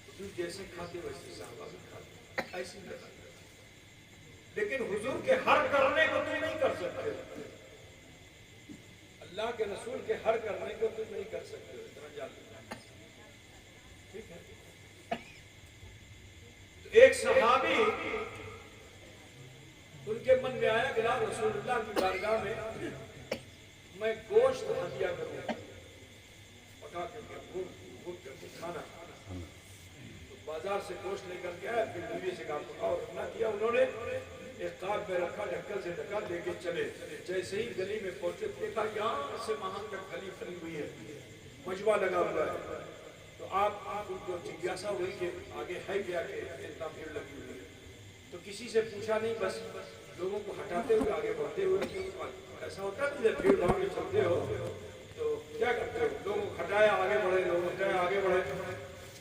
حضور جیسے کھاتے ویسے صحابہ بھی کھاتے، ایسی نہیں۔ لیکن حضور کے ہر کرنے کو تم نہیں کر سکتے، اللہ کے رسول کے ہر کرنے کو تم نہیں کر سکتے ہو، اتنا جان لو، ٹھیک ہے؟ تو ایک صحابی ان کے من میں آیا کہ رسول اللہ کی بارگاہ میں گوشت ہدیہ کروں، پکا کے کھانا، تو بازار سے گوشت لے کر کے آیا، پھر بیوی سے کہا پکاؤ، رکھنا کیا انہوں نے، ایک کاغذ میں رکھا، ڈھکن سے ڈھکا، لے کے چلے، جیسے ہی گلی میں پہنچے دیکھا یہاں سے وہاں تک گلی پھیلی ہوئی ہے، مجمع لگا ہوا ہے، تو آپ کو جگیاسا ہوئی کہ آگے ہے کیا کہ اتنا بھیڑ لگی ہوئی ہے، تو کسی سے پوچھا نہیں، بس لوگوں کو ہٹاتے ہوئے آگے بڑھتے ہوئے، ایسا ہوتا ہے جب بھیڑ بھاڑ میں چلتے ہو تو کیا کرتے ہو، لوگوں کو ہٹایا آگے بڑھے، لوگوں کو ہٹایا آگے بڑھے،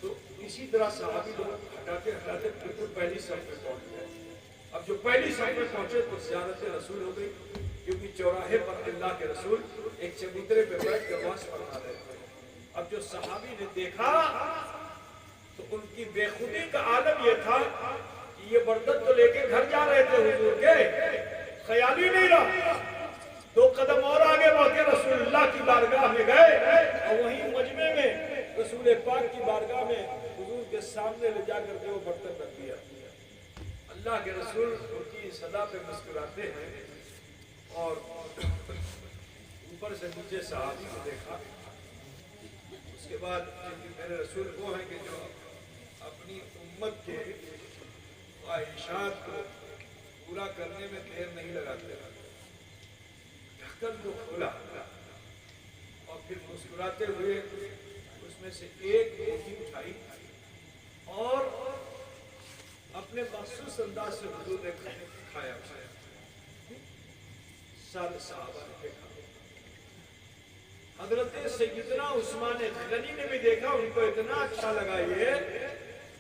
تو اسی طرح صحابی لوگ ہٹاتے ہٹاتے بالکل پہلی صف میں پہنچ گئے۔ اب جو پہلی صف میں پہنچے تو زیارت رسول ہو گئی، کیونکہ چوراہے پر اللہ کے رسول ایک چبوترے پہ بیٹھ کر نماز پڑھا رہے تھے۔ اب جو صحابی نے دیکھا تو ان کی بے خودی کا عالم یہ تھا کہ یہ برتن تو لے کے گھر جا رہے تھے حضور کے، خیال ہی نہیں رہا، دو قدم اور آگے بڑھ کے رسول اللہ کی بارگاہ میں گئے، اور وہیں مجمع میں رسول پاک کی بارگاہ میں حضور کے سامنے لے جا کر کے وہ برتن رکھ دیا۔ اللہ کے رسول ان کی صدا پہ مسکراتے ہیں، اور اوپر سے نیچے صحابی کو دیکھا، اس کے بعد میرے رسول وہ ہیں کہ جو اپنی امت کے خواہشات کو پورا کرنے میں دیر نہیں لگاتے، ڈھکن کو کھولا اور پھر مسکراتے ہوئے اس میں سے ایک روٹی اٹھائی اور اپنے مخصوص انداز سے حضور نے کھایا، سارے صحابہ نے دیکھا، حضرت سیدنا عثمان غنی نے بھی دیکھا، ان کو اتنا اچھا لگا یہ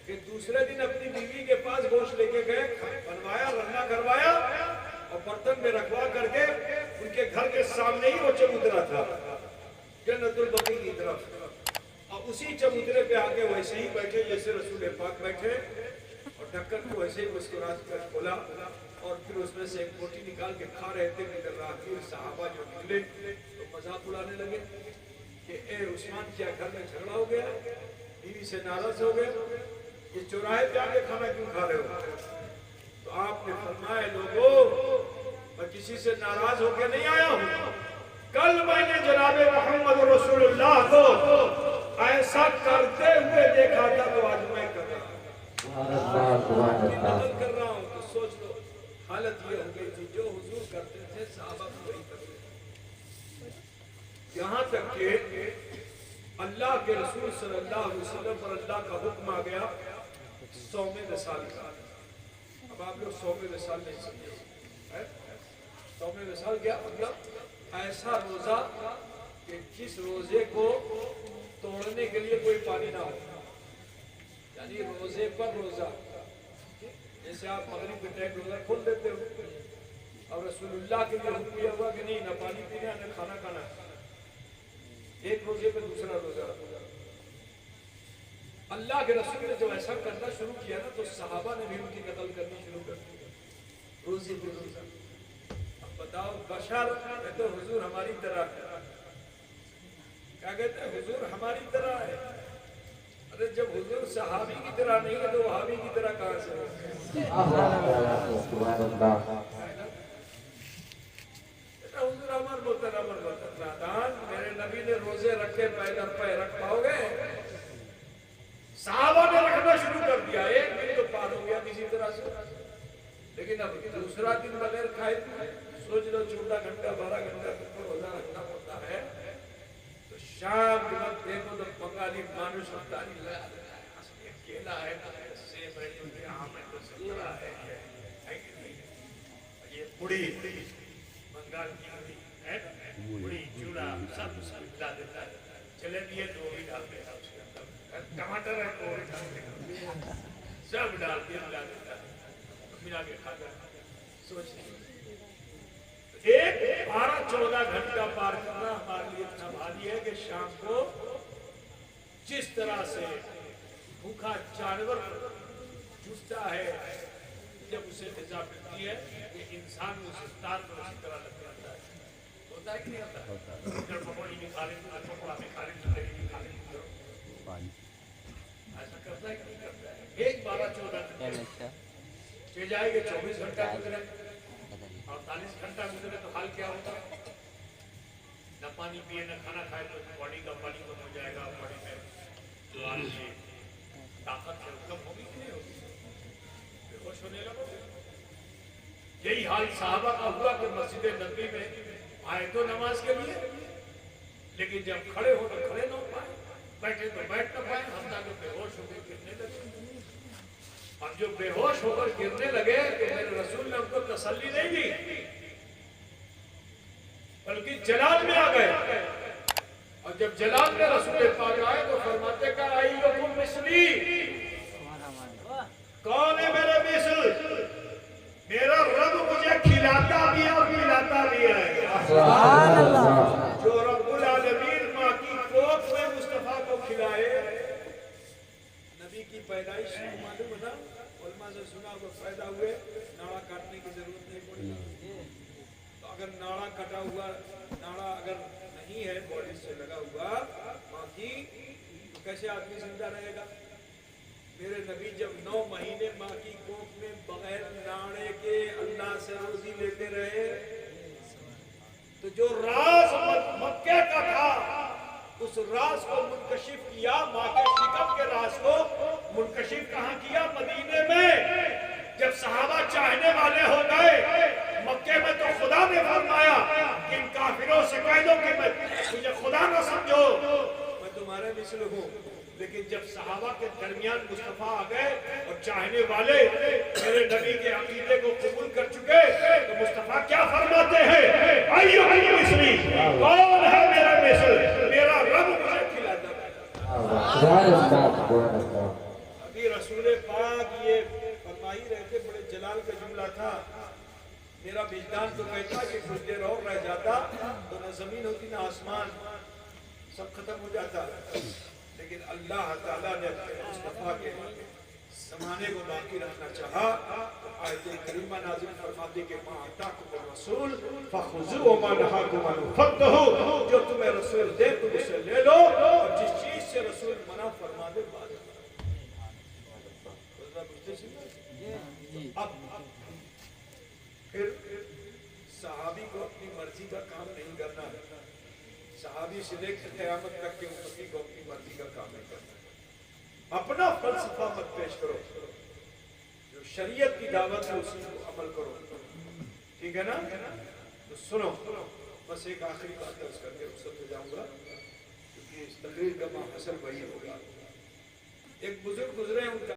کہ دوسرے دن اپنی بیوی کے پاس گوشت لے کے گئے، بنوایا، رننا کروایا اور برتن میں رکھوا کر کے ان کے گھر کے سامنے ہی وہ چبوترا تھا جنت البقیع کی طرف، اور اسی چبوترے پہ آگے ویسے ہی بیٹھے جیسے رسول پاک بیٹھے، اور ڈھکن کو ویسے ہی مسکراتے کر کھولا، اور پھر اس میں سے ایک روٹی نکال کے کھا رہے تھے کہ راہگیر صحابہ جو نکلے تو مذاق اڑانے لگے کہ اے عثمان کیا گھر میں جھگڑا ہو گیا، بیوی سے ناراض ہو گئے، یہ چوراہے پہ آگے کھانا کیوں کھا رہے ہو؟ تو آپ نے فرمایا لوگوں میں کسی سے ناراض ہو کے نہیں آیا ہوں، کل میں نے جناب محمد رسول اللہ کو ایسا کرتے ہوئے دیکھا تھا تو آج میں کر رہا ہوں، تو سوچ لو حالت یہ ہو گئی تھی، جو حضور کرتے تھے صحابہ کو وہی کرتے تھے، یہاں تک کہ اللہ کے رسول صلی اللہ علیہ وسلم پر اللہ کا حکم آ گیا صوم وصال کا۔ اب آپ لوگ صوم وصال نہیں سمجھے، صوم وصال کیا مطلب؟ ایسا روزہ کہ جس روزے کو توڑنے کے لیے کوئی پانی نہ ہو، یعنی روزے پر روزہ، جیسے آپ مغرب کے ٹائم روزہ کھول دیتے ہو، اور رسول اللہ کے لیے حکم یہ ہوا کہ نہیں نہ پانی پینا نہ کھانا کھانا، ایک روزے پہ دوسرا روزہ۔ اللہ کے رسول نے جب ایسا کرنا شروع کیا نا تو صحابہ نے بھی ان کی قتل کرنی شروع کر دی، روزے پہ روزہ۔ اب بتاؤ بشر کہتے حضور ہماری طرح ہے، کیا کہتے ہیں حضور ہماری طرح ہے، ارے جب حضور صحابی کی طرح نہیں ہے تو وہابی کی طرح کہاں سے ہو؟ حضور ہمار محترم نادان، میرے نبی نے روزے رکھے پیدر پہ رکھ پاؤ گے؟ صحابہ نے رکھنا شروع کر دیا، ایک دن تو پار ہو گیا کسی طرح سے، لیکن اب دوسرا دن بغیر کھائے سوچ لو 14 گھنٹہ 12 گھنٹہ تک تو روزہ رکھنا پڑتا ہے۔ تو شام کے وقت دیکھو تو بنگالی مانوس افطاری لگا دیتا ہے، اصلی کیلا ہے سیب ہے جو آم ہے تو سنترا ہے کہ نہیں، یہ پوڑی بنگال کی ہے، پوڑی چوڑا سب ملا دیتا ہے، چلے دیے تو بھی ڈال دیتا اس کے اندر، ٹماٹر ہے تو بھی ڈال دیتا، سب ڈال کے ملا دیتا ہے، ملا کے کھاتا ہے۔ سوچ ایک 12-14 گھنٹہ پار کرنا ہمارے لیے اتنا بھاری ہے کہ شام کو جس طرح سے بھوکا جانور جھستا ہے جب اسے غذا ملتی ہے کہ انسان اس افطار کو اسی طرح لگ جاتا ہے، تو ہوتا ہے کہ نہیں ہوتا؟ ادھر پکوڑی بھی کھا لیں، ادھر پکوڑا بھی کھا لیں، زندگی بھی کھا لیں، ایسا کرتا ہے کہ نہیں کرتا ہے؟ ایک 12-14 چل جائے گے، 24 گھنٹہ گزرے، 48 گھنٹہ گزرے تو حال کیا ہوگا؟ نہ پانی پیے نہ کھانا کھائے تو باڈی کا پانی کم ہو جائے گا، باڈی میں جو آج طاقت ہے کم ہوگی کہ نہیں ہوگی؟ بے ہوش ہونے لگو گے۔ یہی حال صحابہ کا ہوا کہ مسجد نبوی میں آئے تو نماز کے لیے، لیکن جب کھڑے ہو تو کھڑے نہ ہو پائے، بیٹھے تو بیٹھ نہ پائے، حتیٰ کہ بے ہوش ہو کے گرنے لگے۔ اب جو بے ہوش ہو کر گرنے لگے تو میرے رسول نے ان کو تسلی نہیں دی، بلکہ جلال میں آ گئے، اور جب جلال میں رسول پاک آئے تو فرماتے کہ ایکم مثلی، کون ہے میرے مثل؟ میرا رب مجھے کھلاتا بھی ہے اور پلاتا بھی ہے۔ سبحان اللہ۔ جو رب العالمین ماں کی گود میں مصطفیٰ کو کھلائے، نبی کی پیدائش معلوم ہے نا، علماء سے سنا وہ پیدا ہوئے، ناڑا کاٹنے کی ضرورت نہیں پڑی، تو اگر ناڑا کٹا ہوا، ناڑا اگر نہیں ہے باڈی سے لگا ہوا ماں کی، تو کیسے آدمی زندہ رہے گا؟ میرے نبی جب 9 مہینے ماں کی کوکھ میں بغیر ناڑے کے اللہ سے روزی لیتے رہے، تو جو راز مکے کا تھا اس راز کو منکشف کیا، ماں کے شکم کے راز کو منکشف کہاں کیا؟ مدینے میں۔ جب صحابہ چاہنے والے ہو گئے، مکے میں تو خدا نے فرمایا کہ ان کافروں سے کہہ دو کہ مجھے خدا نہ سمجھو، میں تمہارے مثل ہوں۔ لیکن جب صحابہ کے درمیان مصطفیٰ آ گئے اور چاہنے والے میرے نبی کے عقیدے کو قبول کر چکے، تو مصطفیٰ کیا فرماتے ہیں؟ ایھم مثلی، کون ہے میرا مثل؟ میرا رب مجھے کھلاتا ہے۔ ابھی رسول پاک یہ فرما ہی رہے تھے، بڑے جلال کا جملہ تھا، میرا وجدان تو کہتا کہ کچھ دیر اور رہ جاتا تو نہ زمین ہوتی نہ آسمان، سب ختم ہو جاتا، لیکن اللہ تعالیٰ نے اپنے مصطفیٰ کے زمانے کو باقی رکھنا چاہا، تو آیت کریمہ نازل فرماتی کہ مَا آتَاكُمُ الرَّسُولُ فَخُذُوهُ وَمَا نَهَاكُمْ عَنْهُ فَانتَهُوا، جو تمہیں رسول دے تم اسے لے لو، اور جس چیز سے رسول منع فرما دے باز۔ اب پھر صحابی کو اپنی مرضی کا کام نہیں کرنا ہے، صحابی سے لے کر قیامت تک کے امتی کو اپنی مرضی کا کام نہیں کرنا، اپنا فلسفہ مت پیش کرو، جو شریعت کی دعوت ہے اسی کو عمل کرو، ٹھیک ہے نا؟ تو سنو، بس ایک آخری بات درس کر کے رخصت ہو جاؤں گا، کیونکہ اس تقریر کا محصل وہی ہوگا۔ ایک بزرگ گزرے ان کا